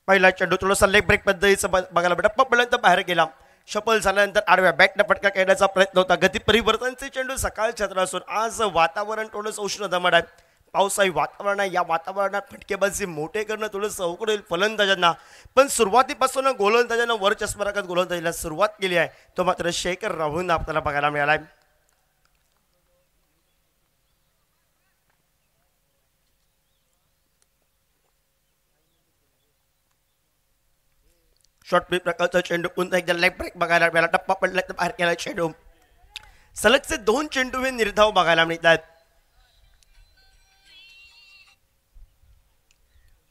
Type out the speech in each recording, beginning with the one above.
पहिला चेंडू थोडासा लेग ब्रेक पद्धतीचं बघायला भेटा पर्यंत बाहेर गेला. शफल झाल्यानंतर आडव्या बॅटने फटका खेळण्याचा प्रयत्न होता. गती परिवर्तनचे चेंडू सकाळ छत्र असून आज वातावरण थोडंसं उष्ण दमट आहे. पावसाळी वातावरण आहे. या वातावरणात फटकेबाजी मोठे करणं थोडंसं अवघड होईल फलंदाजांना. पण सुरुवातीपासून गोलंदाजांना वर चष्मा राखत गोलंदाजीला सुरुवात केली आहे. तो मात्र शेखर राहुल आपल्याला बघायला मिळाला आहे. शॉर्ट पीच प्रकारचा चेंडू पुन्हा एकदा लेग ब्रेक बघायला मिळाला. टप्पा पडला तर बाहेर केला चेंडू. सलगचे 2 चेंडू हे निर्धाव बघायला मिळतात.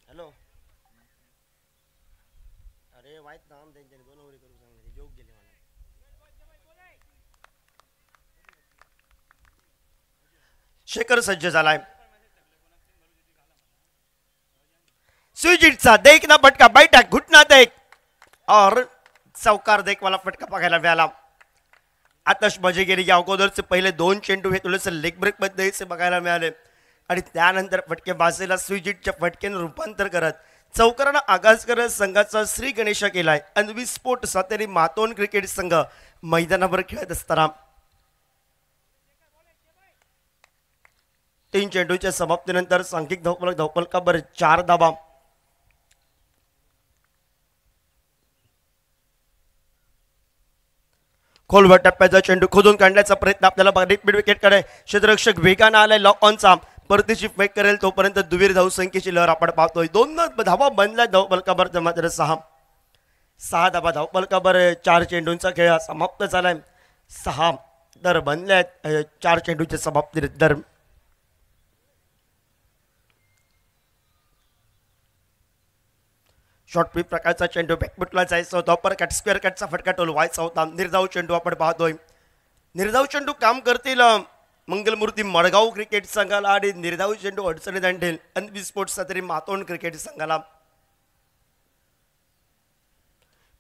हॅलो अरे वाईट नाम त्यांच्याने 2 ओव्हरी करू सांगितले जोक गेले मला. शेखर सज्ज झालाय. स्विजिटचा देख ना फटका बैठक घुटना देख और चौकार देख वाला फटका बघायला मिळाला. आतषबाजी गेली. या अगोदरचे पहिले 2 चेंडू हे थोडेसे लेग ब्रेक पद्धतीचे बघायला मिळाले आणि त्यानंतर फटकेबाजीला स्विजिटच्या फटक्याने रूपांतर करत चौकारानं आगाज करत संघाचा श्री गणेश केलाय. अनविस्फोट सातेरी मातोन क्रिकेट संघ मैदानावर खेळत असताना 3 चेंडूच्या समाप्तीनंतर सांघिक धावपलकावर 4 धावा. खोलवर टप्प्याचा चेंडू खोदून काढण्याचा प्रयत्न आपल्याला मिड विकेटकडे क्षेत्ररक्षक वेगानं आलाय. लॉक ऑनचा परतीची फेक करेल तोपर्यंत दुवीर धावसंख्येची लहर आपण पाहतोय. 2 धावा बनल्या धावपलकावर मात्र 6 धावा धावपलकावर 4 चेंडूंचा खेळ समाप्त झालाय. 6 दर बनल्यात 4 चेंडूच्या समाप्तीनंतर. शॉर्ट पीच प्रकारचा चेंडू बॅकफुटला जायचा होता. अपर कट स्क्वेअर कटचा फटका टोलवायचा होता. निर्धाव चेंडू आपण पाहतोय. निर्धाव चेंडू काम करतील मंगलमूर्ती मडगाव क्रिकेट संघाला आणि निर्धाव चेंडू अडचणीत आणतील अनविस्फोट सातेरी मातोंड क्रिकेट संघाला.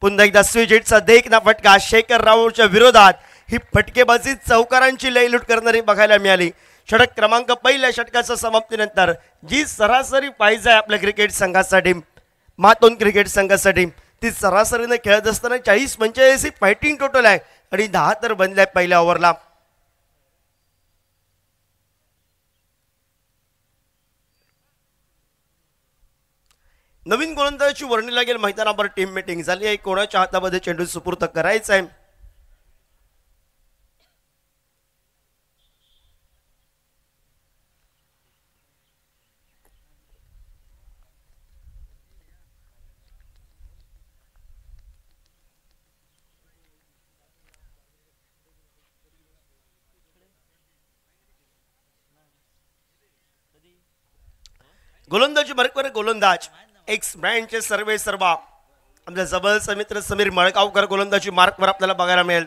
पुन्हा एकदा स्विजिटचा देख ना फटका शेखर राऊच्या विरोधात. ही फटकेबाजी चौकारांची लयलूट करणारी बघायला मिळाली. षटक क्रमांक पहिल्या षटकाच्या समाप्तीनंतर जी सरासरी पाहिजे आपल्या क्रिकेट संघासाठी मातोन क्रिकेट संघासाठी ती सरासरीने खेळत असताना 40-45 फायटिंग टोटल आहे आणि 10 तर बनल्या पहिल्या ओव्हरला. नवीन गोलंदाजाची वर्णी लागेल. मैदानावर टीम मीटिंग झाली आहे. कोणाच्या हातामध्ये चेंडू सुपूर्त करायचा आहे. गोलंदाजी मार्कवर गोलंदाज एक्स ब्रँडचे सर्वे सर्वा आपल्या जवळचा मित्र समीर मळगावकर गोलंदाजी मार्कवर आपल्याला बघायला मिळेल.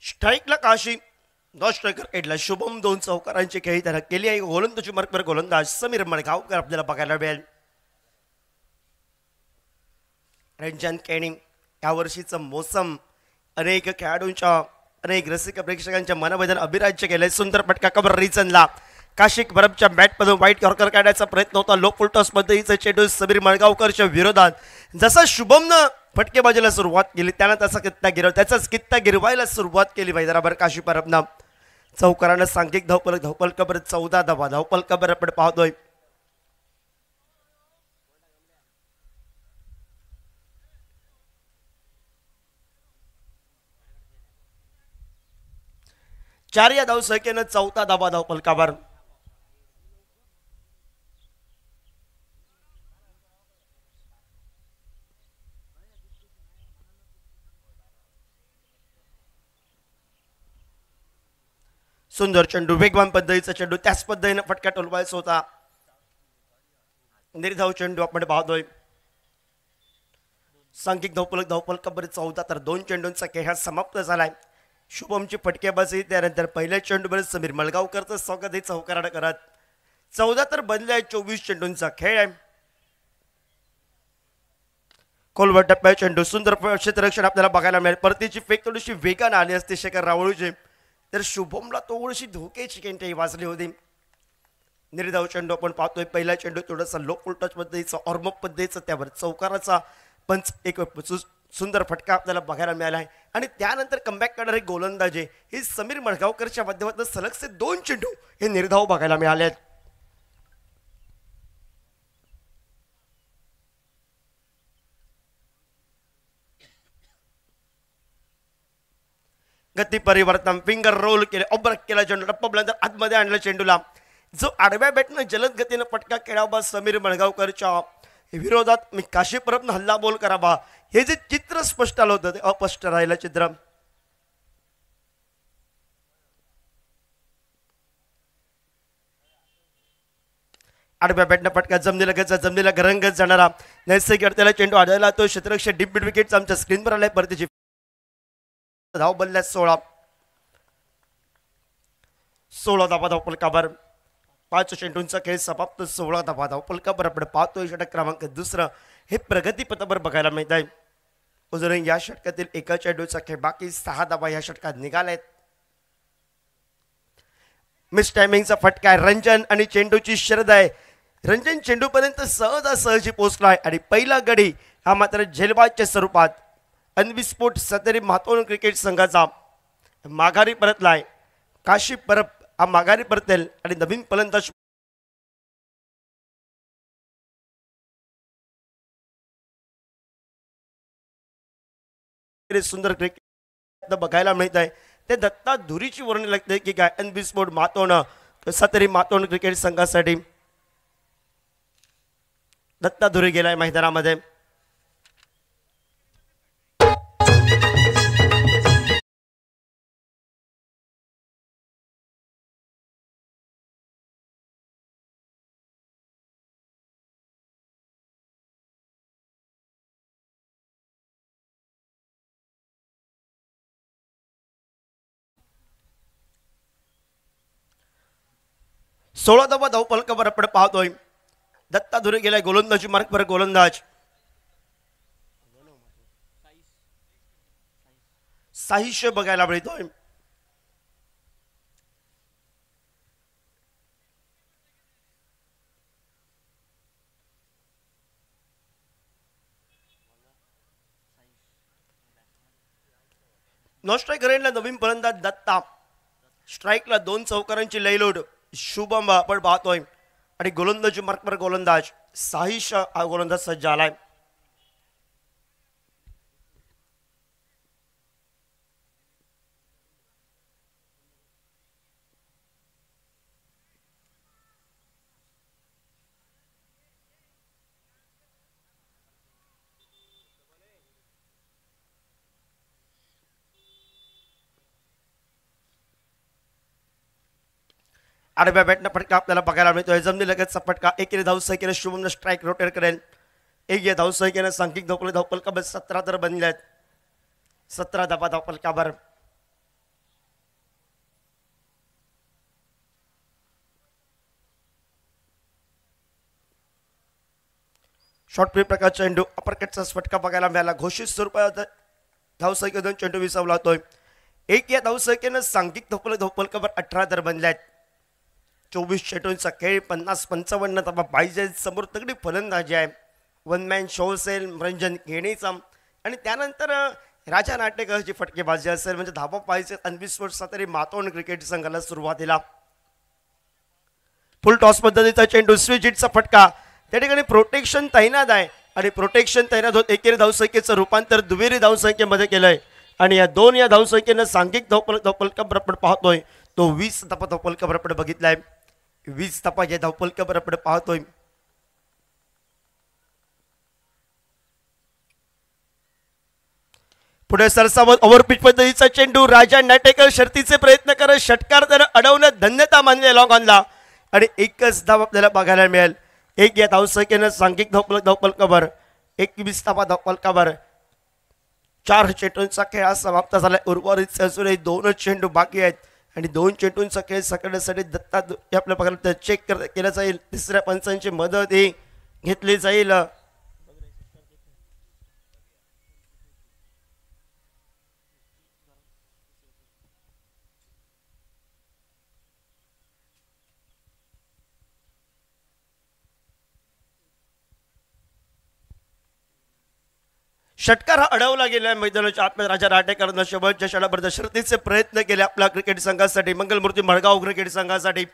स्ट्राईकला काशी स्ट्रायकर एडला शुभम 2 चौकारांची खेळी त्याला केली आहे. गोलंदाजी मार्कवर गोलंदाज समीर मडगावकर आपल्याला बघायला मिळेल. रंजन केणी यावर्षीचं मोसम अनेक खेळाडूंच्या अनेक रसिक प्रेक्षकांच्या मनामध्ये अभिराज्य केलंय. सुंदर फटका कबर रिचनला काशिक बरबच्या बॅटमधून वाईट यॉर्कर काढण्याचा प्रयत्न होता. लो फुलटॉस पद्धतीचा चेंडू समीर मडगावकरच्या विरोधात. जसा शुभमनं फटकेबाजीला सुरुवात केली त्यानं त्याचाच कित्ता गिरवायला सुरुवात केली मैदानावर काशी परबनं. चौकारानं सांघिक धावपलकावर 14 धावा धावपलकावर आपण पाहतोय. चार या धावसंख्येनं 14 धावा धावपलकावर. सुंदर चेंडू, वेगवान पद्धतीचा चेंडू, त्याच पद्धतीने फटका टोलवायचा होता. निर्धाव चेंडू आपण पाहतोय. सांघिक धावफलकावर 14 तर 2 चेंडूंचा खेळ हा समाप्त झालाय. शुभमची फटकेबाजी, त्यानंतर पहिल्या चेंडूवर समीर मलगावकरचं स्वागत हे चौकारानं करत 14 तर बनले 24 चेंडूंचा खेळ आहे. खोलवर टप्प्या चेंडू, सुंदर क्षेत्ररक्षण आपल्याला बघायला मिळेल. परतीची फेक थोडीशी वेगाने आली असते शेखर रावळूची, तर शुभमला थोडीशी धोक्याची केंटी वाजली होती. निर्धाव चेंडू आपण पाहतोय. पहिला चेंडू थोडासा लो टच पद्धतीचा, ऑर्मअप पद्धतीचा, त्यावर चौकाराचा पंच, एक सुंदर फटका आपल्याला बघायला मिळाला आहे. आणि त्यानंतर कमबॅक करणारे गोलंदाजी हे समीर मडगावकरच्या माध्यमातून सलगचे 2 चेंडू हे निर्धाव बघायला मिळाले आहेत. गती परिवर्तन, फिंगर रोल केले, अब्रक केला चेंडू, टप्प्यानंतर आतमध्ये आणलं चेंडूला, जो आडव्या बॅटनं जलद गतीनं फटका खेळावा समीर मडगावकरच्या विरोधात. मी काशी परबनं हल्ला बोल करावा, हे जे चित्र स्पष्ट आलं होतं ते अस्पष्ट राहिलं चित्र. आडव्या बॅटनं फटका जमलेला गरंगत जाणारा नैसर्गिक अडथळा चेंडू आढळला. तो क्षेत्ररक्षक डीप मिड विकेट आमच्या स्क्रीनवर आलाय. परतीची धाव बदल्यात 16 धावा धावफलकावर. 5 चेंडूंचा खेळ समाप्त. 16 धावा धावफलकावर आपण पाहतोय. षटक क्रमांक 2 हे प्रगतीपथावर बघायला मिळत आहे. अजूनही या षटकातील एका चेंडूचा खेळ बाकी. 6 धावा या षटकात निघाल्यात. मिस टायमिंगचा फटका आहे. रंजन आणि चेंडूची शर्यत आहे. रंजन चेंडूपर्यंत सहजी पोहोचलाय आणि पहिला गडी हा मात्र झेलबाजच्या स्वरूपात अनविस्फोट सतेरी मातोन क्रिकेट संघाचा माघारी परतलाय. काशी परब हा माघारी परतेल आणि नवीन फलंदाज सुंदर क्रिकेट बघायला मिळत आहे. ते दत्ता धुरीची वर्णी लागते की काय अनविस्फोट मातोन सतेरी मातोन क्रिकेट संघासाठी दत्ता धुरी गेलाय मैदानामध्ये. सोळा धावा धावफलकावर आपण पाहतोय. दत्ता धुरे गेलाय गोलंदाजी मार्कवर. गोलंदाज साहिश्य बघायला मिळतोय. नो स्ट्राईक रेंजला नवीन फलंदाज दत्ता. स्ट्राईकला 2 चौकारांची लयलोड शुभम आपण पाहतोय. आणि गोलंदाजी मार्कवर गोलंदाज साहिश हा गोलंदाज सज्ज आलाय. आडव्या बॅटनं फटका आपल्याला बघायला मिळतोय. जमनी लगतचा फटका. एकेरी धावसंख्येने शुभमनं स्ट्राईक रोटेट करेल. एक या धावसंख्येने सांघिक धावफलकावर 17 तर बनल्यात. 17 धावा धावफलकावर. शॉर्ट फ्री प्रकार चेंडू अपरकटचा फटका बघायला मिळाला. घोषित स्वरूपात धावसंख्येतून चेंडू विसावला होतोय. एक या धावसंख्येनं सांघिक धावफलकावर 18 तर बनल्यात. 24 चेंडूंचा खेळ. 50-55 धावा पाहिजे. समोर तगडी फलंदाजी आहे. वन मॅन शो असेल रंजन केणीचा आणि त्यानंतर राजा नाटेकरची फटकेबाजी असेल म्हणजे धावा पाहिजे. अनविस्फोट सतेरी मातोन क्रिकेट संघाला सुरुवातीला फुल टॉस पद्धतीचा चेंडू. स्विचिटचा फटका. त्या ठिकाणी प्रोटेक्शन तैनात आहे आणि प्रोटेक्शन तैनात होत एकेरी धावसंख्येचं रूपांतर दुहेरी धावसंख्येमध्ये केलंय आणि या 2 या धावसंख्येनं सांघिक धावफलकावर आपण पाहतोय तो 20 धावा धावफलकावर आपण बघितलाय. 20 धावा या धावफलकावर आपण पाहतोय. पुढे सरसावत ओव्हरपिच पद्धतीचा चेंडू राजा नाटेकर शर्तीचे प्रयत्न करत षटकार त्यानं अडवणं धन्यता मानले लॉंग ऑनला आणि एकच धाव आपल्याला बघायला मिळेल. एक या धावसंख्येनं सांघिक धावफलकावर 21 धावा धावफलकावर 4 चेंडूंचा खेळ हा समाप्त झाला. उर्वरित अजूनही 2 चेंडू बाकी आहेत आणि 2 चेंडूंचा खेळ सकण्यासाठी दत्ता आपल्या बघायला चेक केला जाईल. तिसऱ्या पंचांची मदत ही घेतली जाईल. षटकार हा अडवला गेला मैदानाच्या आतमध्ये. राजा राटेकरनं शेवटच्या षटकापर्यंत शर्तीचे प्रयत्न केले आपल्या क्रिकेट संघासाठी, मंगलमूर्ती मडगाव क्रिकेट संघासाठी.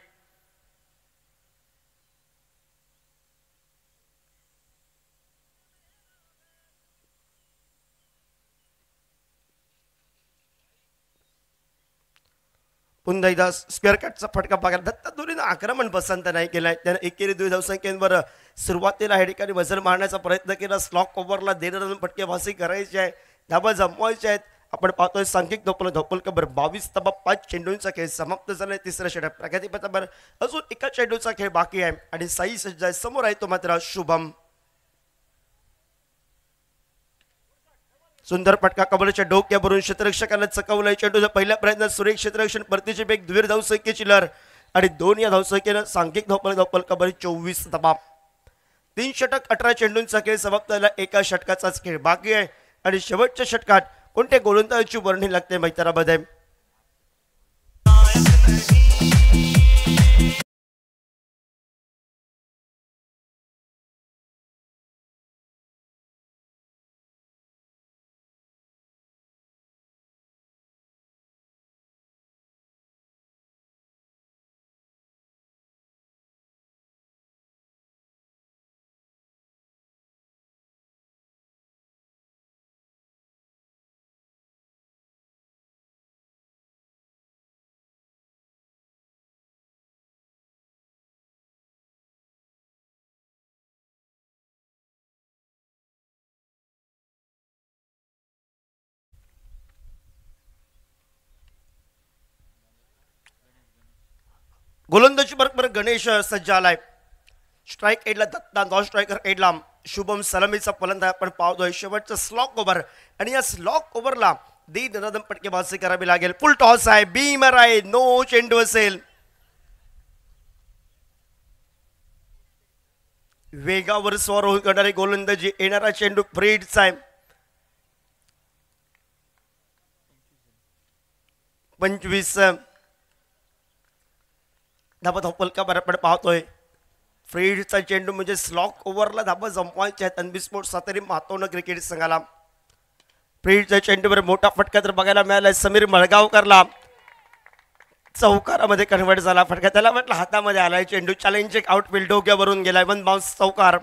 पुन्हा एकदा स्क्वेअर कटचा फटका बघायला दत्ता दोरीनं आक्रमण पसंत नाही केलाय. त्याने एकेरी 2 धावसंख्येवर सुरुवातीला या ठिकाणी वजन मारण्याचा प्रयत्न केला. स्लॉक ओव्हरला 1.5 रन फटकेबाजी करायची आहे, धाबा जमवायचे आहेत. आपण पाहतोय सांघिक धावफलकावर 22 धाबा 5 चेंडूंचा खेळ समाप्त झालाय. तिसऱ्या षटक प्रगतीपथावर अजून एका चेंडूचा खेळ बाकी आहे आणि साई सज्ज आहे. समोर आहे तो मात्र शुभम. सुंदर फटका कबलच्या डोक्यावरून क्षेत्ररक्षकाला चकवलंय. चेंडूचा पहिल्या प्रयत्नात सुरेख क्षेत्ररक्षण परतीची बेग द्विर धावसंख्येची लहर आणि 2 या धावसंख्येनं सांघिक धावफलकावर 24 धाबा. 3 षटक 18 चेंडूंचा खेळ समाप्त झाला. एका षटकाचाच खेळ बाकी आहे आणि शेवटच्या षटकात कोणत्या गोलंदाजाची वर्णी लागते मैदानामध्ये. गोलंदाजी बरोबर गणेश सज्ज आलाय. Strike एडला Datta, non striker एडला Shubham सलामीचा फलंदाज आपण पाहतोय. शेवटचा स्लॉक ओव्हर आणि या स्लॉक ओव्हरला 1.5 रन फटकेबाजी करावी लागेल. फुल टॉस आहे, बीमर आहे, नो चेंडू असेल. वेगावर स्वार होऊन करणारी गोलंदाजी, येणारा चेंडू फ्रीडचा आहे. 25 धाबा धावफलकावर आपण पाहतोय. फ्रीडचा चेंडू म्हणजे स्लॉक ओव्हरला धाबा जमवायचे आहेत. अनबिस्फोट सातेरी मातोंड क्रिकेट संघाला फ्रीडच्या चेंडूवर मोठा फटका तर बघायला मिळाला. समीर मळगावकरला चौकारामध्ये कन्व्हर्ट झाला फटका. त्याला म्हटलं हातामध्ये आलाय चेंडू. चॅलेंज एक आउटफील्ड डोक्यावरून गेलाय. 1 बाउन्स चौकार.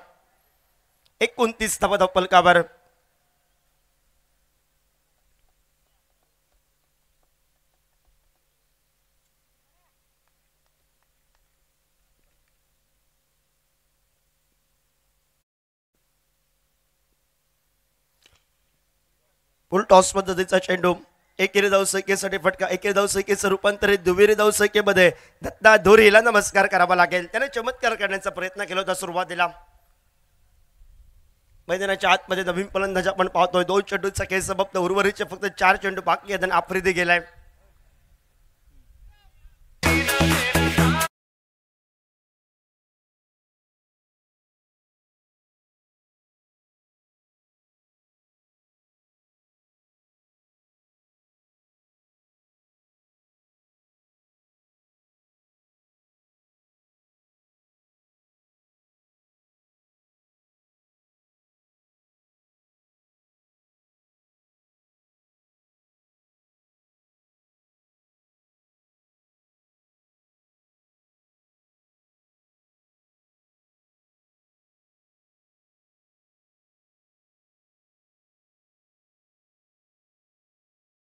29 धाबा धावफलकावर. फुल टॉस पद्धतीचा चेंडू. एकेरी धावसंख्येसाठी फटका. एकेरी धावसंख्येचं रूपांतरित दुहेरी धावसंख्येमध्ये दत्ता धोरीला नमस्कार करावा लागेल. त्याने चमत्कार करण्याचा प्रयत्न केला होता सुरुवातीला. मैदानाच्या आतमध्ये नवीन फलंदाज आपण पाहतोय. 2 चेंडूचा खेळ समाप्त. उर्वरितचे फक्त 4 चेंडू बाकी आहेत. आफ्रिदी गेलाय.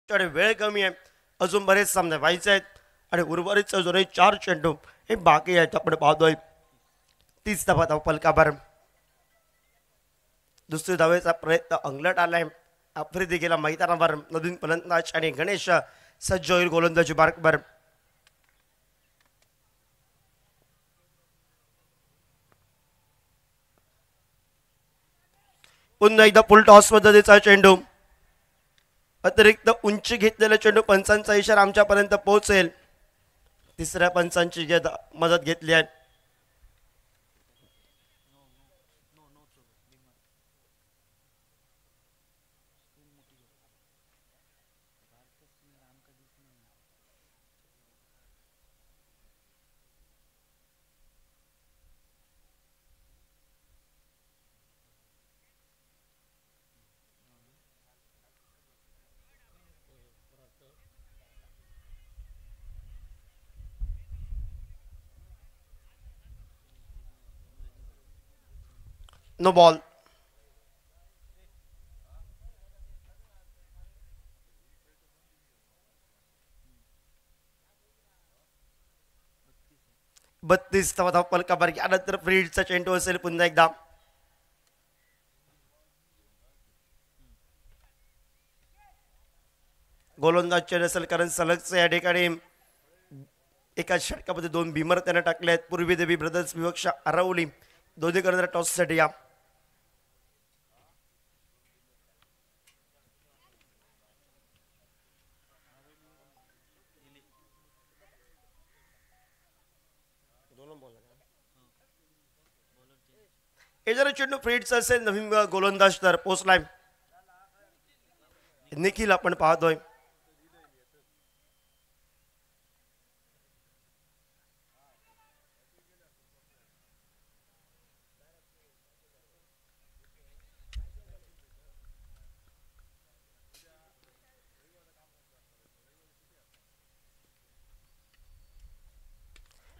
वेळ कमी आहे, अजून बरेच सामने व्हायचे आहेत आणि उर्वरित अजूनही 4 चेंडू हे बाकी आहेत. आपण पाहतोय 30 धावा धावफलकावर. दुसरी धावेचा प्रयत्न अंगलट आलाय. आफ्रिदी गेला मैदानावर नवीन फलंदाज आणि गणेश सज्ज होईल गोलंदाजी मार्कवर. पुन्हा एकदा फुल टॉस पद्धतीचा चेंडू, अतिरिक्त उंची घेतलेला चेंडू, पंचांचा इशारा आमच्यापर्यंत पोहोचेल. तिसऱ्या पंचांची मदत घेतली आहे. No ball. बत्तीस धावा फलकावर. यानंतर फ्रीडचा चेंडू असेल पुन्हा एकदा. गोलंदाज चेंडू असेल कारण सलगचे या ठिकाणी एका षटकामध्ये 2 बिमर त्याने टाकले आहेत. पूर्वी देवी ब्रदर्स विवक्षा अरवली दोन्ही करणाऱ्या टॉससाठी या. हे जर चेंडू फ्रीडचा असेल नवीन गोलंदाज तर पोचलाय. निखिल आपण पाहतोय.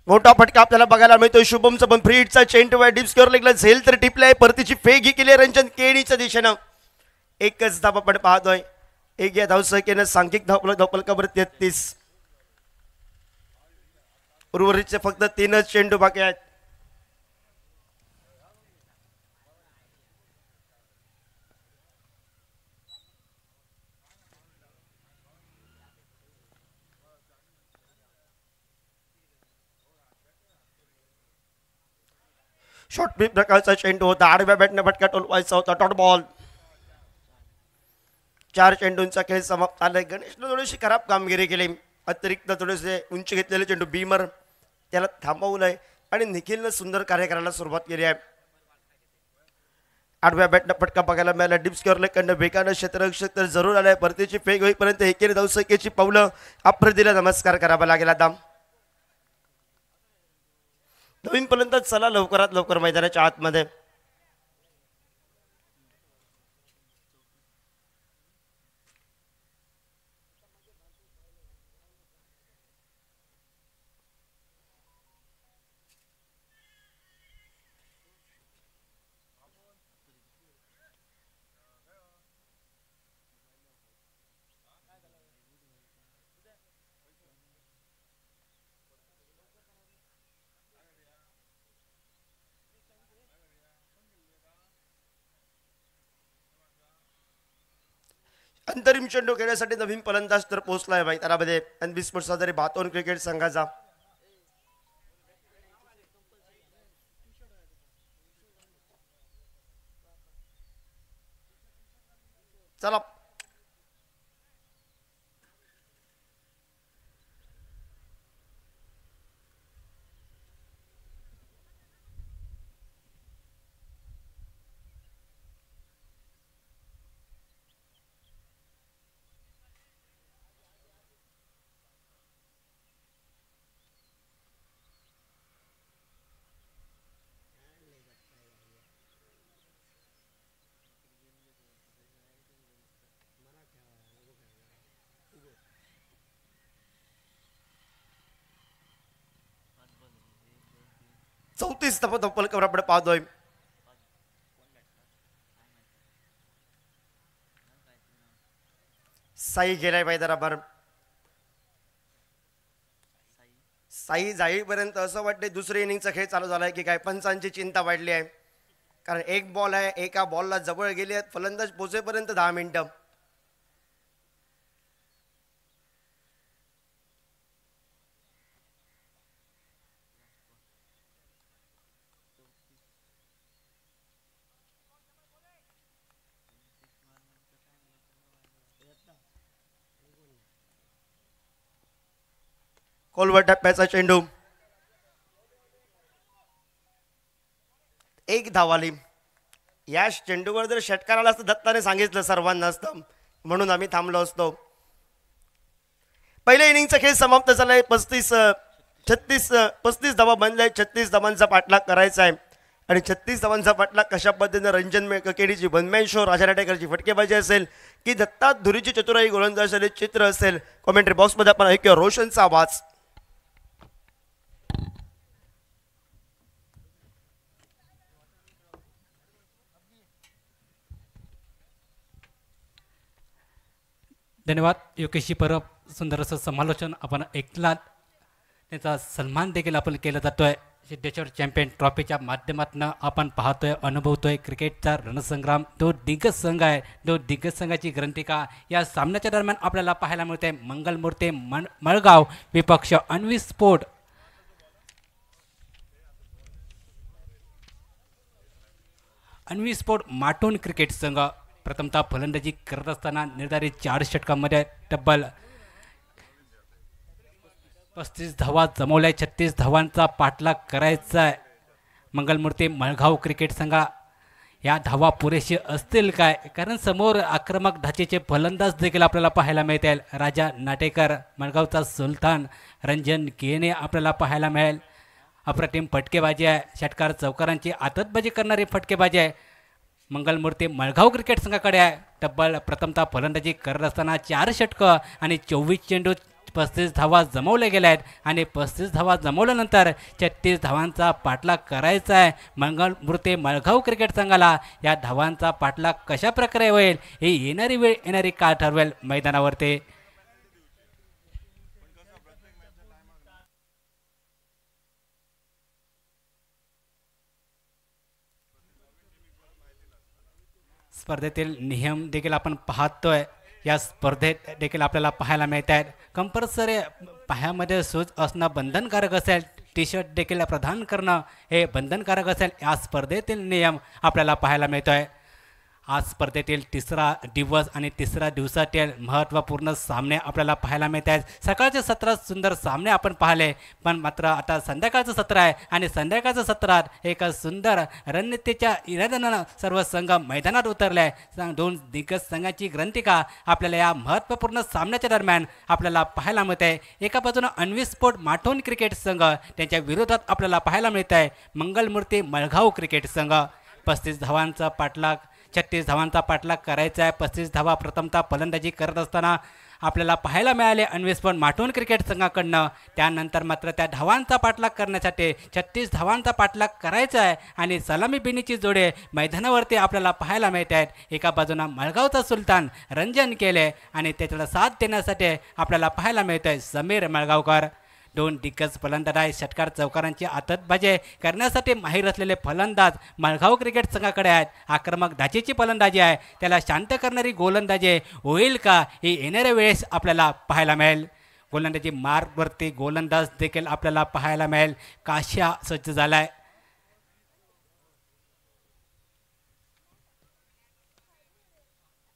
मोठा फटका आपल्याला बघायला मिळतोय. शुभमचा पण फ्रीडचा चेंडू आहे डीप स्कोअर लेगला झेल तर टिपलाय. परतीची फेक ही केली आहे रंजन केणीच्या दिशेनं. एकच धाव आपण पाहतोय. एक या धावसंख्येनं सांघिक धावफलकावर 33. उर्वरितचे फक्त 3च चेंडू बाकी आहेत. शॉर्ट पीप प्रकारचा चेंडू होता. आडव्या बॅटने फटका टोलवायचा होता. Dot ball. 4 चेंडूंचा खेळ समाप्त झालाय. गणेशने थोडीशी खराब कामगिरी केली. अतिरिक्त थोडेसे उंची घेतलेले चेंडू बीमर त्याला थांबवलंय आणि निखिलनं सुंदर कार्य करायला सुरुवात केली आहे. आडव्या बॅटने फटका बघायला मिळाला. डीप स्कोअर लेगकडनं बेकानं क्षेत्ररक्षक तर जरूर आलाय. परतीची फेक होईपर्यंत एकेरी धावसंख्येची पावलं आफ्रिदीला नमस्कार करावा लागेल. आता नवीन फलंदाज चला लवकरात लवकर मैदानाच्या आतमध्ये. अंतरिम चेंडू खेळण्यासाठी नवीन फलंदाज तर पोहोचलाय मैदानामध्ये. एनबी स्पोर्ट्स आधारे बातोन क्रिकेट संघाचा. चला चौतीस फलकावर आपण पाहतोय. साई गेलाय मैदानावर. साई जाईपर्यंत असं वाटते दुसरी इनिंगचा खेळ चालू झालाय की काय. पंचांची चिंता वाढली आहे कारण एक बॉल आहे. एका बॉलला जवळ गेले आहेत. फलंदाज पोचेपर्यंत 10 मिनिटं. खोलवर टप्प्याचा चेंडू, एक धावाली. या चेंडूवर जर षटकार आला असतं दत्ताने सांगितलं सर्वांना असतं म्हणून आम्ही थांबलो असतो. पहिल्या इनिंगचा खेळ समाप्त झालाय. 35 धावा बनलाय. 36 धावांचा पाठलाग करायचा आहे आणि 36 धावांचा पाठलाग कशा पद्धतीने रंजन केकेडीची वनमॅन शो, राजा नाटेकरची फटकेबाजी असेल की दत्ता धुरीची चतुराई गोलंदाजी चित्र असेल, कॉमेंट्री बॉक्समध्ये आपण ऐकूया रोशनचा आवाज. धन्यवाद योगेशजी परब. सुंदर असं समालोचन आपण ऐकलात. त्यांचा सन्मान देखील आपण केला जातोय. सिद्धेश्वर चॅम्पियन ट्रॉफीच्या माध्यमातून आपण पाहतोय, अनुभवतोय क्रिकेटचा रणसंग्राम. तो दिग्गज संघ आहे. तो दिग्गज संघाची ग्रंथिका या सामन्याच्या दरम्यान आपल्याला पाहायला मिळते. मंगलमूर्ती मळगाव विपक्ष अन्वी स्पोर्ट. अन्वी स्पोर्ट माटोन क्रिकेट संघ प्रथमतः फलंदाजी करत असताना निर्धारित 4 षटकांमध्ये तब्बल 35 धावा जमवल्या. 36 धावांचा पाठलाग करायचा आहे. मंगलमूर्ती मळगाव क्रिकेट संघा या धावा पुरेशी असतील काय, कारण समोर आक्रमक ढाचेचे फलंदाज देखील आपल्याला पाहायला मिळतील. राजा नाटेकर, मळगावचा सुलतान, रंजन केने आपल्याला पाहायला मिळेल. अप्रतिम फटकेबाजी आहे. षटकार चौकारांची आततबाजी करणारी फटकेबाजी आहे मंगलमूर्ती मळगाव क्रिकेट संघाकडे आहे. तब्बल प्रथमतः फलंदाजी करत असताना 4 षटकं आणि 24 चेंडू 35 धावा जमवले गेल्या आहेत आणि 35 धावा जमवल्यानंतर 36 धावांचा पाठलाग करायचा आहे मंगलमूर्ती मळगाव क्रिकेट संघाला. या धावांचा पाठलाग कशा प्रकारे होईल ही येणारी वेळ, येणारी काळ ठरवेल मैदानावरती. स्पर्धेतील नियम देखील आपण पाहतोय. या स्पर्धेत देखील आपल्याला पाहायला मिळत आहेत. कंपल्सरी पायामध्ये सूज असणं बंधनकारक असेल, टी शर्ट देखील प्रदान करणं हे बंधनकारक असेल. या स्पर्धेतील नियम आपल्याला पाहायला मिळतोय. आज स्पर्धेतील तिसरा दिवस आणि तिसऱ्या दिवसातील महत्त्वपूर्ण सामने आपल्याला पाहायला मिळत आहेत. सकाळच्या सत्रात सुंदर सामने आपण पाहिले, पण मात्र आता संध्याकाळचं सत्र आहे आणि संध्याकाळच्या सत्रात एक सुंदर रणनीतीच्या इराद्यानं सर्व संघ मैदानात उतरले आहे. 2 दिग्गज संघाची ग्रंथिका आपल्याला या महत्त्वपूर्ण सामन्याच्या दरम्यान आपल्याला पाहायला मिळते. एका बाजूनं अन्वी स्पोर्ट माटोन क्रिकेट संघ, त्यांच्या विरोधात आपल्याला पाहायला मिळत आहे मंगलमूर्ती मळगाव क्रिकेट संघ. 35 धावांचा पाठलाग, 36 धावांचा पाठलाग करायचा आहे. 35 धावा प्रथमतः फलंदाजी करत असताना आपल्याला पाहायला मिळाले अन्वी स्पोर्ट माटोन क्रिकेट संघाकडनं. त्यानंतर मात्र त्या धावांचा पाठलाग करण्यासाठी 36 धावांचा पाठलाग करायचा आहे आणि सलामी बिनीची जोडे मैदानावरती आपल्याला पाहायला मिळत आहेत. एका बाजूला मळगावचा सुलतान रंजन केले आणि त्याच्याला साथ देण्यासाठी आपल्याला पाहायला मिळत आहे समीर मळगावकर. 2 दिग्गज फलंदाज आहे. षटकार चौकारांची आततबाजी करण्यासाठी माहीर असलेले फलंदाज मळगाव क्रिकेट संघाकडे आहेत. आक्रमक धाचेची फलंदाजी आहे, त्याला शांत करणारी गोलंदाजी होईल का ही येणाऱ्या वेळेस आपल्याला पाहायला मिळेल. गोलंदाजी मार्गवरती गोलंदाज देखील आपल्याला पाहायला मिळेल. काश्या सज्ज झाला आहे.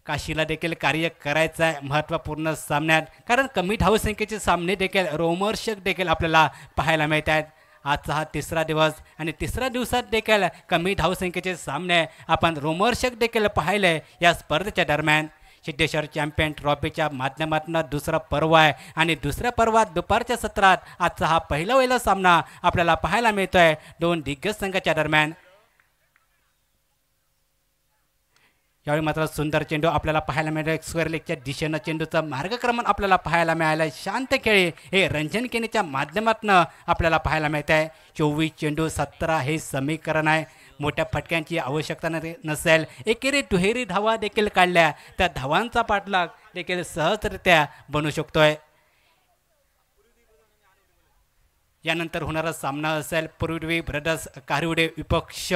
काशीला देखील कार्य करायचं आहे महत्त्वपूर्ण सामन्यात, कारण कमी धावसंख्येचे सामने देखील रोमहर्षक देखील आपल्याला पाहायला मिळत आहेत. आजचा हा तिसरा दिवस आणि तिसऱ्या दिवसात देखील कमी धावसंख्येचे सामने आपण रोमहर्षक देखील पाहिले या स्पर्धेच्या दरम्यान. सिद्धेश्वर चॅम्पियन ट्रॉफीच्या माध्यमातून दुसरा पर्व आहे आणि दुसऱ्या पर्वात दुपारच्या सत्रात आजचा हा पहिला सामना आपल्याला पाहायला मिळतोय 2 दिग्गज संघाच्या दरम्यान. यावेळी मात्र सुंदर चेंडू आपल्याला पाहायला मिळाला. स्क्वेअर लेगच्या दिशेनं चेंडूचं मार्गक्रमण आपल्याला पाहायला मिळालं. शांत खेळी हे रंजन केनेच्या माध्यमातून आपल्याला पाहायला मिळत आहे. 24 चेंडू 17 हे समीकरण आहे. मोठ्या फटक्यांची आवश्यकता नसेल. एकेरी दुहेरी धावा देखील काढल्या, त्या धावांचा पाठलाग देखील सहजरित्या बनू शकतोय. यानंतर होणारा सामना असेल पूर्वी ब्रदर्स कारिवडे विपक्ष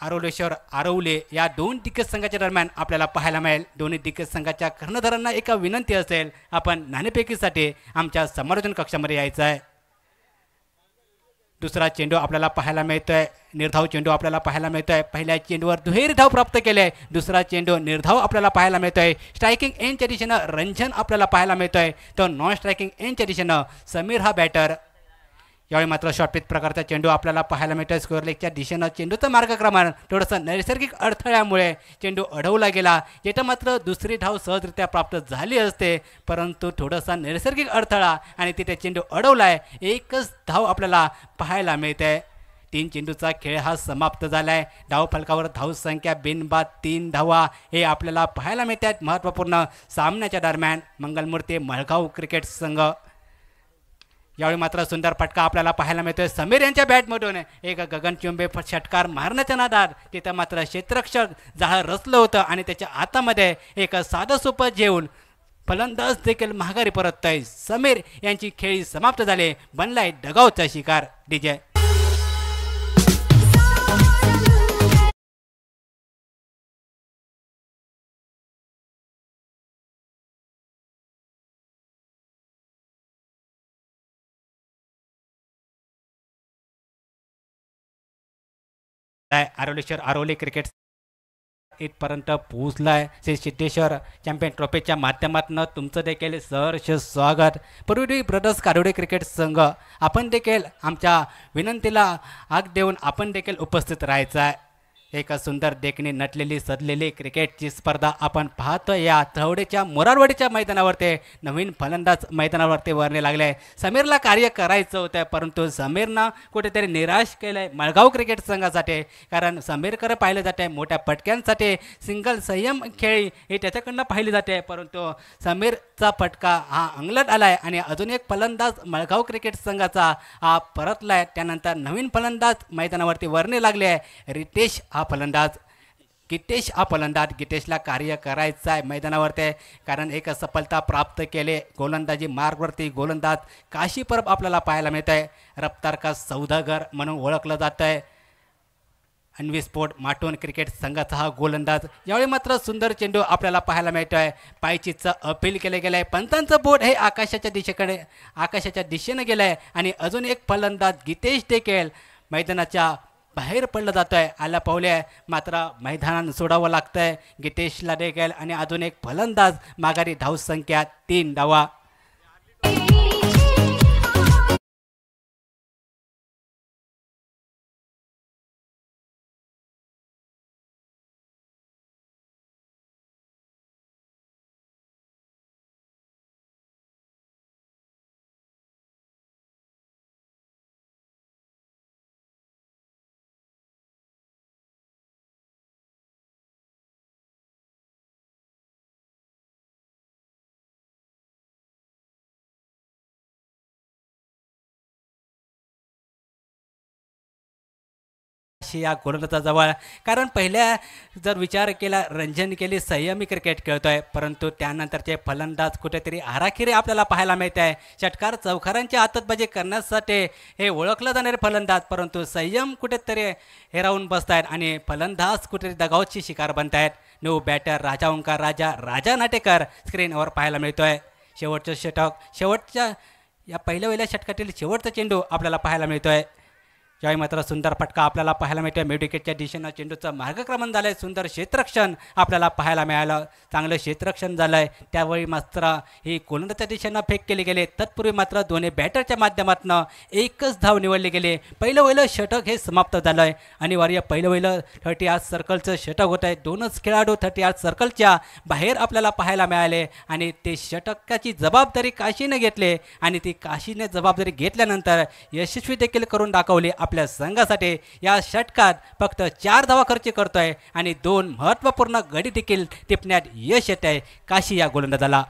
आरोलेश्वर आरवले या 2 दिग्गज संघाच्या दरम्यान आपल्याला पाहायला मिळेल. दोन्ही दिग्गज संघाच्या कर्णधारांना एका विनंती असेल, आपण नाणेफेकीसाठी आमच्या समालोचन कक्षामध्ये यायचं आहे. दुसरा चेंडू आपल्याला पाहायला मिळतोय, निर्धाव चेंडू आपल्याला पाहायला मिळतोय. पहिल्या चेंडूवर दुहेरी धाव प्राप्त केले. दुसरा चेंडू निर्धाव आपल्याला पाहायला मिळतोय. स्ट्रायकिंग एंडच्या दिशेनं रंजन आपल्याला पाहायला मिळतोय, तर नॉन स्ट्रायकिंग एंडच्या दिशेनं समीर हा बॅटर. यावेळी मात्र शॉर्टपिच प्रकारचा चेंडू आपल्याला पाहायला मिळतोय. स्कोअर लेगच्या दिशेनं चेंडूचं मार्गक्रमण थोडंसं नैसर्गिक अडथळ्यामुळे चेंडू अडवला गेला. येथे मात्र दुसरी धाव सहजरित्या प्राप्त झाली असते, परंतु थोडासा नैसर्गिक अडथळा आणि तिथे चेंडू अडवलाय. एकच धाव आपल्याला पाहायला मिळते. 3 चेंडूचा खेळ हा समाप्त झालाय. धाव फलकावर धावसंख्या बिनबाद 3 धावा हे आपल्याला पाहायला मिळतात. महत्त्वपूर्ण सामन्याच्या दरम्यान मंगलमूर्ती मळगाव क्रिकेट संघ. यावेळी मात्र सुंदर फटका आपल्याला पाहायला मिळतोय. समीर यांच्या बॅटमधून एक गगनचुंबी षटकार मारण्याच्या नादात तिथं मात्र क्षेत्ररक्षक जाळं रचलं होतं आणि त्याच्या हातामध्ये एक साधं सोपं जेवून फलंदाज देखील माघारी परततोय. समीर यांची खेळी समाप्त झाली. बनलाय डगावचा शिकार. डीजे आरोलेश्वर आरोली क्रिकेट इथपर्यंत पोहोचलाय. श्री सिद्धेश्वर चॅम्पियन ट्रॉफीच्या माध्यमातून तुमचं देखील सहर्ष स्वागत. पूर्वी ब्रदर्स कारोडे क्रिकेट संघ आपण देखील आमच्या विनंतीला आग देऊन आपण देखील उपस्थित राहायचं आहे. एक सुंदर देखणी नटलेली सजलेली क्रिकेटची स्पर्धा आपण पाहतोय. या तळवडीच्या मोरारवाडीच्या मैदानावरती नवीन फलंदाज मैदानावरती वरणे लागले. समीरला कार्य करायचं होतं, परंतु समीरनं कुठेतरी निराश केलंय मळगाव क्रिकेट संघासाठी. कारण समीरकडे पाहिलं जाते मोठ्या पटक्यांसाठी सिंगल संयम खेळी हे त्याच्याकडनं पाहिली जाते, परंतु समीरचा फटका हा अंगलट आलाय आणि अजून एक फलंदाज मळगाव क्रिकेट संघाचा हा परतलाय. त्यानंतर नवीन फलंदाज मैदानावरती वरणे लागले आहे. रितेश हा फलंदाज, गितेश हा फलंदाज. गितेशला कार्य करायचं आहे मैदानावरती, कारण एक सफलता प्राप्त केले. गोलंदाजी मार्गवरती गोलंदाज काशी परब आपल्याला पाहायला मिळत आहे. रफ्तार का सौदागर म्हणून ओळखलं जात आहे. अन्वी स्पोर्ट माटोन क्रिकेट संघाचा हा गोलंदाज. यावेळी मात्र सुंदर चेंडू आपल्याला पाहायला मिळतो आहे. पायचीचं अपील केलं गेलं आहे. पंतांचं बोट हे आकाशाच्या दिशेनं गेलं आहे आणि अजून एक फलंदाज गितेश देखील मैदानाच्या बाहेर पडलं जातं आहे. आला पावले मात्र मैदानात सोडावं लागतं आहे गितेशला देखील आणि अजून एक फलंदाज माघारी. धावसंख्या 3 धावा. या गोलंदाजाजवळ, कारण पहिल्या जर विचार केला रंजन केली संयमी क्रिकेट खेळतोय, परंतु त्यानंतरचे फलंदाज कुठेतरी आराखिरे आपल्याला पाहायला मिळत आहे. षटकार चौकारांची आततबाजी करण्यासाठी हे ओळखलं जाणारे फलंदाज, परंतु संयम कुठेतरी हेरावून बसत आहेत आणि फलंदाज कुठेतरी दगावची शिकार बनत आहेत. न्यू बॅटर राजा ओंकार राजा नाटेकर स्क्रीनवर पाहायला मिळतोय. शेवटचं शेवटच्या या पहिल्या षटकातील शेवटचा चेंडू आपल्याला पाहायला मिळतोय. यावेळी मात्र सुंदर फटका आपल्याला पाहायला मिळतोय. मिडविकेटच्या दिशेनं चेंडूचं मार्गक्रमण झालंय. सुंदर क्षेत्ररक्षण आपल्याला पाहायला मिळालं. चांगलं क्षेत्ररक्षण झालंय. त्यावेळी मात्र ही गोलंदाजच्या दिशेनं फेक केली गेली. तत्पूर्वी मात्र दोन्ही बॅटरच्या माध्यमातून एकच धाव निवडली गेली. पहिलं षटक हे समाप्त झालंय. अनिवार्य पहिलं 38 सर्कलचं षटक होत आहे. दोनच खेळाडू 38 सर्कलच्या बाहेर आपल्याला पाहायला मिळाले आणि ते षटकाची जबाबदारी काशीने घेतली आणि ती काशीने जबाबदारी घेतल्यानंतर यशस्वी देखील करून दाखवली. आपल्या संघासाठी या षटकात फक्त 4 धावा खर्च करतोय आणि 2 महत्त्वपूर्ण गडी देखील टिपण्यात यश येत आहे काशी या गोलंदाजाला.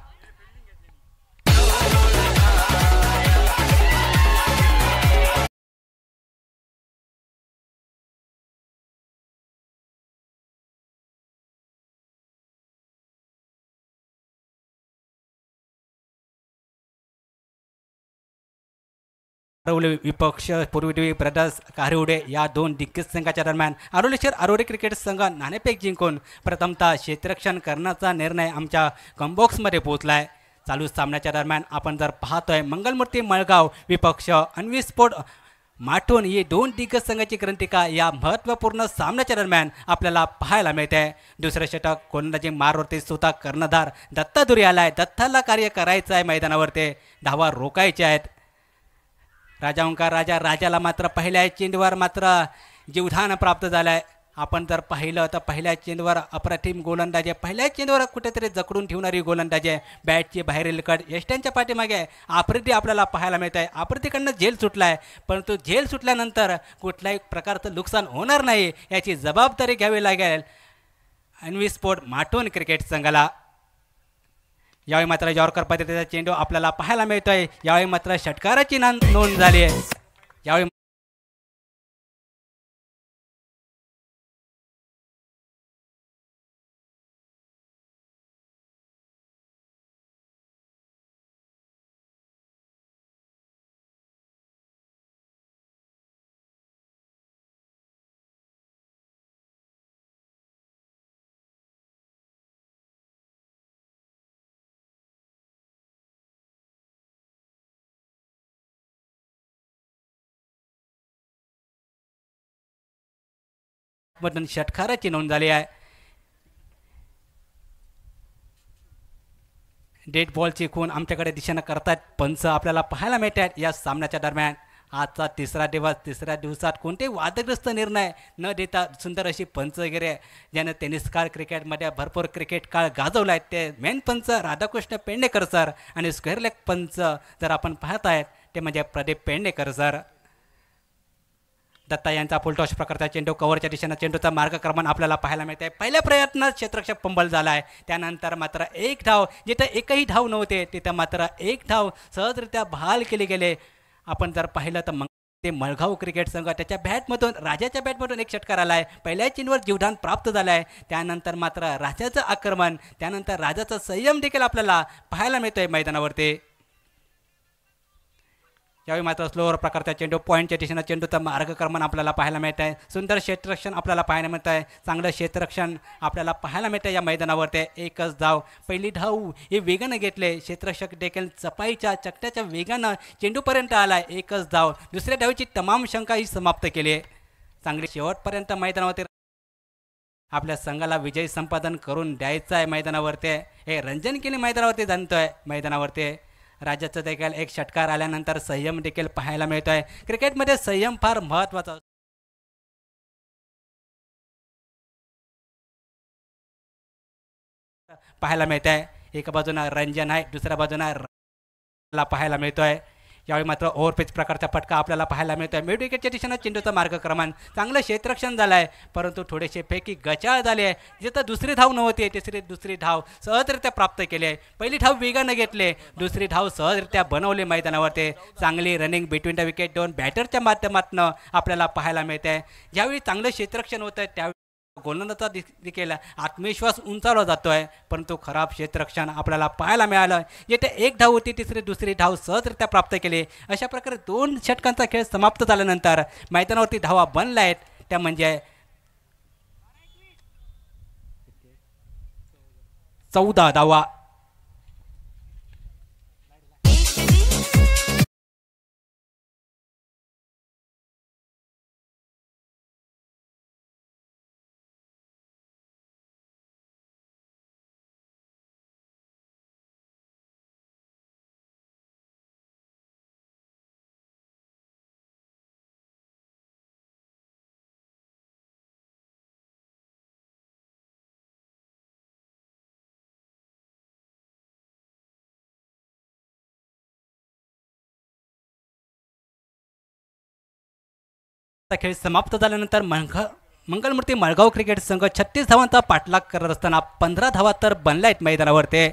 पूर्वी ब्रदर्स कारिवडे या 2 दिग्गज संघाच्या दरम्यान आरोलेश्वर आरोरे क्रिकेट संघ नाणेफेक जिंकून प्रथमतः क्षेत्ररक्षण करण्याचा निर्णय आमच्या कॉम्बॉक्समध्ये पोहोचला आहे. चालू सामन्याच्या दरम्यान आपण जर पाहतोय मंगलमूर्ती मळगाव विपक्ष अन्वी स्पोर्ट माटोन ही दोन दिग्गज संघाची क्रांतिका या महत्त्वपूर्ण सामन्याच्या दरम्यान आपल्याला पाहायला मिळते. दुसरं षटक गोलंदाजी मारवरती स्वतः कर्णधार दत्ता दुरी आलाय. दत्ताला कार्य करायचं आहे मैदानावरती, धावा रोखायच्या आहेत. राजा ओंकार राजाला मात्र पहिल्या चेंडूवर मात्र जीवधान प्राप्त झालंय. आपण जर पाहिलं तर पहिल्या चेंडूवर अप्रतिम गोलंदाजी, पहिल्या चेंडूवर कुठेतरी जकडून ठेवणारी गोलंदाजी, बॅटची बाहेरील कट, यष्ट्यांच्या पाठीमागे आफ्रिदी आपल्याला पाहायला मिळत आहे. आफ्रिदीकडनं झेल सुटला आहे, परंतु झेल सुटल्यानंतर कुठल्याही प्रकारचं नुकसान होणार नाही याची जबाबदारी घ्यावी लागेल अन्वी स्पोर्ट माटोन क्रिकेट संघाला. यावेळी मात्र यॉर्कर पद्धतीचा चेंडू आपल्याला पाहायला मिळतोय. यावेळी मात्र षटकाराची नोंद झाली आहे. यावेळी मधून षटकाराची नोंद झाली आहे. डेड बॉलची खून आमच्याकडे दिशेनं करतात पंच आपल्याला पाहायला मिळतात या सामन्याच्या दरम्यान. आजचा तिसरा दिवस, तिसऱ्या दिवसात कोणतेही वादग्रस्त निर्णय न देता सुंदर अशी पंच वगैरे ज्यानं टेनिसकार क्रिकेटमध्ये भरपूर क्रिकेट काळ गाजवला आहे ते मेन पंच राधाकृष्ण पेडणेकर सर आणि स्क्वेअर लेग पंच जर आपण पाहत आहेत ते म्हणजे प्रदीप पेडणेकर सर. दत्ता यांचा फुलटॉस प्रकारचा चेंडू कव्हरच्या दिशेनं चेंडूचा मार्गक्रमण आपल्याला पाहायला मिळते. पहिल्या प्रयत्नात क्षेत्ररक्षक पंबल झाला आहे. त्यानंतर मात्र एक धाव, जिथं एकही धाव नव्हते तिथं मात्र एक धाव सहजरित्या बहाल केले गेले. आपण जर पाहिलं तर मग ते मळगाव क्रिकेट संघ त्याच्या बॅटमधून, राजाच्या बॅटमधून एक षटकार आला आहे. पहिल्या चेंडूवर जीवदान प्राप्त झालं आहे. त्यानंतर मात्र राजाचं आक्रमण, त्यानंतर राजाचा संयम देखील आपल्याला पाहायला मिळतोय मैदानावरती. यावेळी मात्र स्लोअर प्रकारचा चेंडू पॉईंटच्या दिशेनं चेंडूचं मार्गक्रमण आपल्याला पाहायला मिळत आहे. सुंदर क्षेत्ररक्षण आपल्याला पाहायला मिळत आहे. चांगलं क्षेत्ररक्षण आपल्याला पाहायला मिळतं या मैदानावरती. एकच धाव, पहिली धाव हे वेगानं घेतले. क्षेत्ररक्षक देखील चपाईच्या चकट्याच्या वेगानं चेंडूपर्यंत आला आहे. एकच धाव, दुसऱ्या धावीची तमाम शंका ही समाप्त केली आहे. चांगली शेवटपर्यंत मैदानावरती आपल्या संघाला विजय संपादन करून द्यायचं आहे मैदानावरती. हे रंजन केले मैदानावरती जाणतोय मैदानावरती. राज्याचं देखील एक षटकार आल्यानंतर संयम देखील पाहायला मिळतोय. क्रिकेटमध्ये संयम फार महत्त्वाचा पाहायला मिळत आहे. एका बाजूला रंजन आहे, दुसऱ्या बाजूला पाहायला मिळतोय. यावेळी मात्र ओव्हरपिच प्रकारचा फटका आपल्याला पाहायला मिळतोय. मिड विकेटच्या दिशेनं चेंडूचं मार्गक्रमण, चांगलं क्षेत्ररक्षण झालं आहे, परंतु थोडेसे फेकी गचाळ झाले आहे. जिथं दुसरी धाव नव्हती दुसरी धाव सहजरित्या प्राप्त केली आहे. पहिली धाव वेगानं घेतले, दुसरी धाव सहजरित्या बनवली मैदानावरती. चांगली रनिंग बिटवीन द विकेट दोन बॅटरच्या माध्यमातून आपल्याला पाहायला मिळते. ज्यावेळी चांगलं क्षेत्ररक्षण होतं त्यावेळी गोलंदाजा देखील आत्मविश्वास उंचावला जातोय, परंतु खराब क्षेत्ररक्षण आपल्याला पाहायला मिळालं. जिथे एक धाव होती दुसरी धाव सहजरित्या प्राप्त केली. अशा प्रकारे दोन षटकांचा खेळ समाप्त झाल्यानंतर मैदानावरती धावा बनल्या आहेत त्या म्हणजे 14 धावा. खेळ समाप्त झाल्यानंतर मंगलमूर्ती मळगाव क्रिकेट संघ 36 धावांचा पाठलाग करत असताना 15 धावा तर बनल्या आहेत मैदानावरती.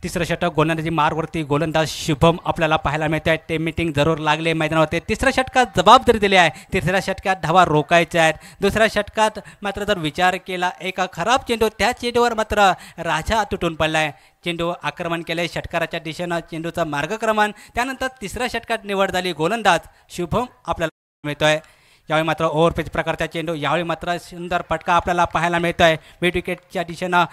तिसरं षटक गोलंदाजी मार्गवरती गोलंदाज शुभम आपल्याला पाहायला मिळते. ते मीटिंग जरूर लागले मैदानावरती. तिसऱ्या षटकात जबाबदारी दिली आहे. तिसऱ्या षटकात धावा रोखायच्या आहेत. दुसऱ्या षटकात मात्र जर विचार केला एका खराब चेंडू, त्या चेंडूवर मात्र राजा तुटून पडला आहे. चेंडू आक्रमण केले षटकाराच्या दिशेनं, चेंडूचं मार्गक्रमण, त्यानंतर तिसऱ्या षटकात निवड झाली गोलंदाज शुभम आपल्याला मिळतोय. यावेळी मात्र ओव्हरपिच प्रकारचा चेंडू, यावेळी मात्र सुंदर फटका आपल्याला पाहायला मिळतोय. मिड विकेटच्या दिशेनं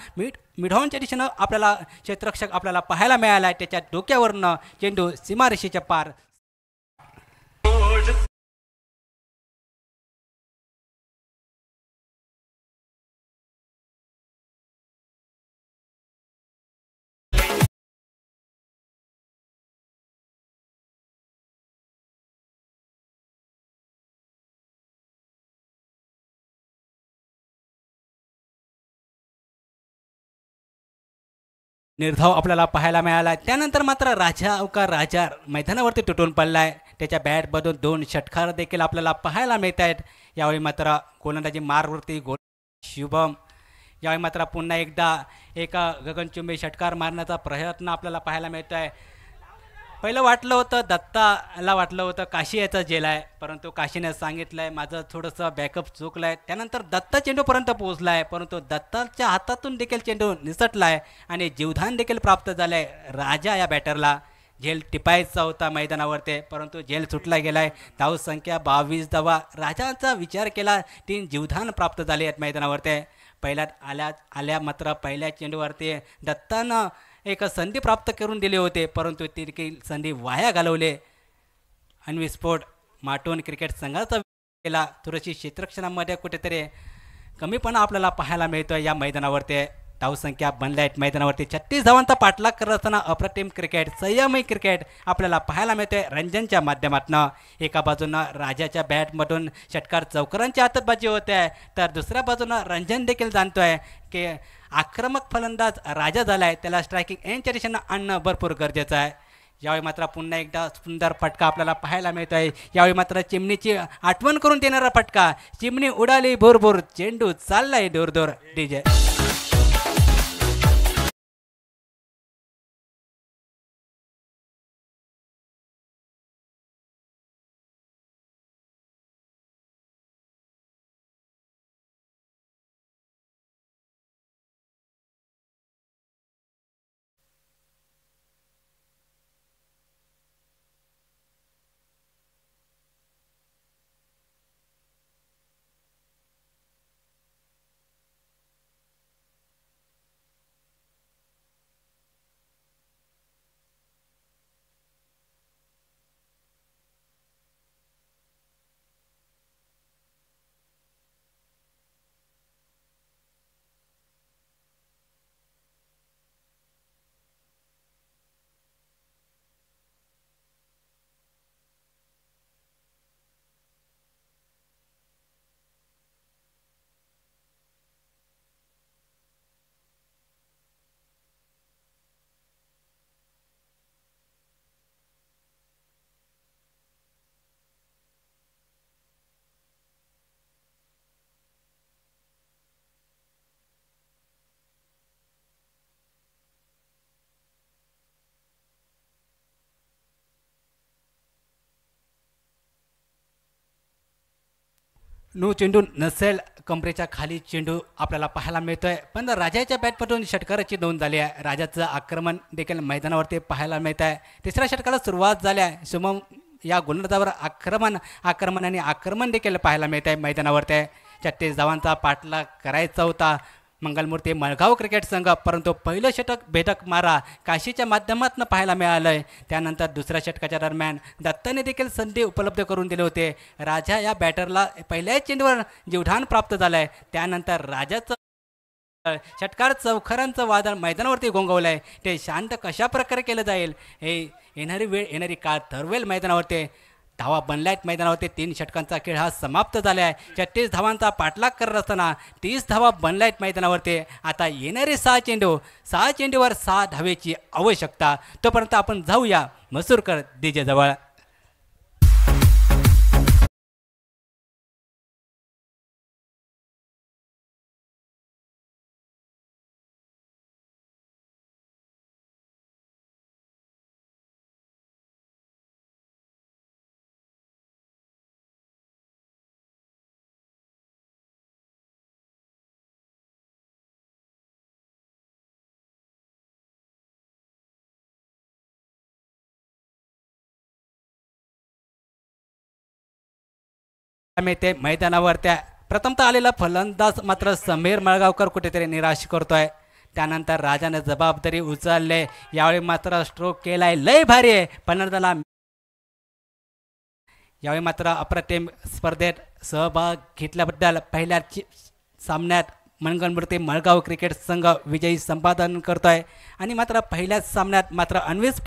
मिडॉनच्या दिशेनं आपल्याला क्षेत्ररक्षक आपल्याला पाहायला मिळाला आहे. त्याच्या डोक्यावरनं चेंडू सीमारेषेच्या पार. निर्धाव आपल्याला पाहायला मिळाला. त्यानंतर मात्र राजा अवका राजा मैदानावरती तुटून पडलाय. त्याच्या बॅटमधून 2 षटकार देखील आपल्याला पाहायला मिळत आहेत. यावेळी मात्र गोलंदाजी मार्गवरती शुभम यावेळी मात्र पुन्हा एकदा एका गगनचुंबी षटकार मारण्याचा प्रयत्न आपल्याला पाहायला मिळतो आहे. पहिलं वाटलं होतं दत्ताला वाटलं होतं काशी याचा जेल आहे, परंतु काशीने सांगितलं आहे माझं थोडंसं बॅकअप चुकलं आहे. त्यानंतर दत्ता चेंडूपर्यंत पोहोचला आहे, परंतु दत्ताच्या हातातून देखील चेंडू निसटला आहे आणि जीवधान देखील प्राप्त झालं आहे. राजा या बॅटरला झेल टिपायचा होता मैदानावरती, परंतु झेल सुटला गेला आहे. धावसंख्या 22 धावा. राजाचा विचार केला 3 जीवधान प्राप्त झाले आहेत मैदानावरती. पहिल्यात आल्या मात्र पहिल्या चेंडूवरती दत्तानं एक संधी प्राप्त करून दिले होते, परंतु ती देखील संधी वाया घालवले. अन्विस्फोट माटोन क्रिकेट संघाचा केला. थोडीशी क्षेत्ररक्षणामध्ये कुठेतरी कमीपणा आपल्याला पाहायला मिळतो या मैदानावरती. धावसंख्या बनल्या आहेत मैदानावरती. 36 धावांचा पाठलाग करत असताना अप्रतिम क्रिकेट, संयमी क्रिकेट आपल्याला पाहायला मिळते रंजनच्या माध्यमातून. एका बाजूनं राजाच्या बॅटमधून षटकार चौकरांच्या हातबाजी होते, तर दुसऱ्या बाजूनं रंजन देखील जाणतोय की आक्रमक फलंदाज राजा झाला आहे, त्याला स्ट्रायकिंग एंडच्या दिशेनं आणणं भरपूर गरजेचं आहे. यावेळी मात्र पुन्हा एकदा सुंदर फटका आपल्याला पाहायला मिळतो आहे. यावेळी मात्र चिमणीची आठवण करून देणारा फटका. चिमणी उडाली भोरभोर, चेंडू चाललाय दूर दूर. डीजे चेंडू नसेल, कमरेच्या खाली चेंडू आपल्याला पाहायला मिळतोय. पण राजाच्या बॅटमधून षटकाराची नोंद झाली आहे. राजाचं आक्रमण देखील मैदानावरती पाहायला मिळत आहे. तिसऱ्या षटकाला सुरुवात झाली आहे. शुभम या गोलंदाजावर आक्रमण देखील पाहायला मिळत आहे मैदानावरती. 36 धावांचा पाठलाग करायचा होता मंगलमूर्ती मळगाव क्रिकेट संघ, परंतु पहिलं षटक भेदक मारा काशीच्या माध्यमातून पाहायला मिळालंय. त्यानंतर दुसऱ्या षटकाच्या दरम्यान दत्ताने देखील संधी उपलब्ध करून दिले होते. राजा या बॅटरला पहिल्याच चेंडूवर जीवधान प्राप्त झालंय. त्यानंतर राजाचं षटकार चौखरांचं वादळ मैदानावरती घोंगवलंय. ते शांत कशा प्रकारे केलं जाईल हे येणारी वेळ येणारी काळ ठरवेल. मैदानावरती धावा बनल्या आहेत. मैदानावरती 3 षटकांचा खेळ हा समाप्त झाला आहे. 36 धावांचा पाठलाग करत असताना 30 धावा बनल्या आहेत मैदानावरती. आता येणारे 6 चेंडूवर 6 धावेची आवश्यकता. तोपर्यंत आपण जाऊया मसूरकर डीजे जवळ. ते मैदानावर प्रथमतः आलेला फलंदाज मात्र समीर मळगावकर कुठेतरी निराश करतोय. त्यानंतर राजाने जबाबदारी उचलले. यावेळी मात्र स्ट्रोक केलाय, लय भारी आहे फलंदाजाला. यावेळी मात्र अप्रतिम स्पर्धेत सहभाग घेतल्याबद्दल पहिल्या सामन्यात मंगलमूर्ती मळगाव क्रिकेट संघ विजयी संपादन करतोय. आणि मात्र पहिल्याच सामन्यात मात्र अन्विस्फोट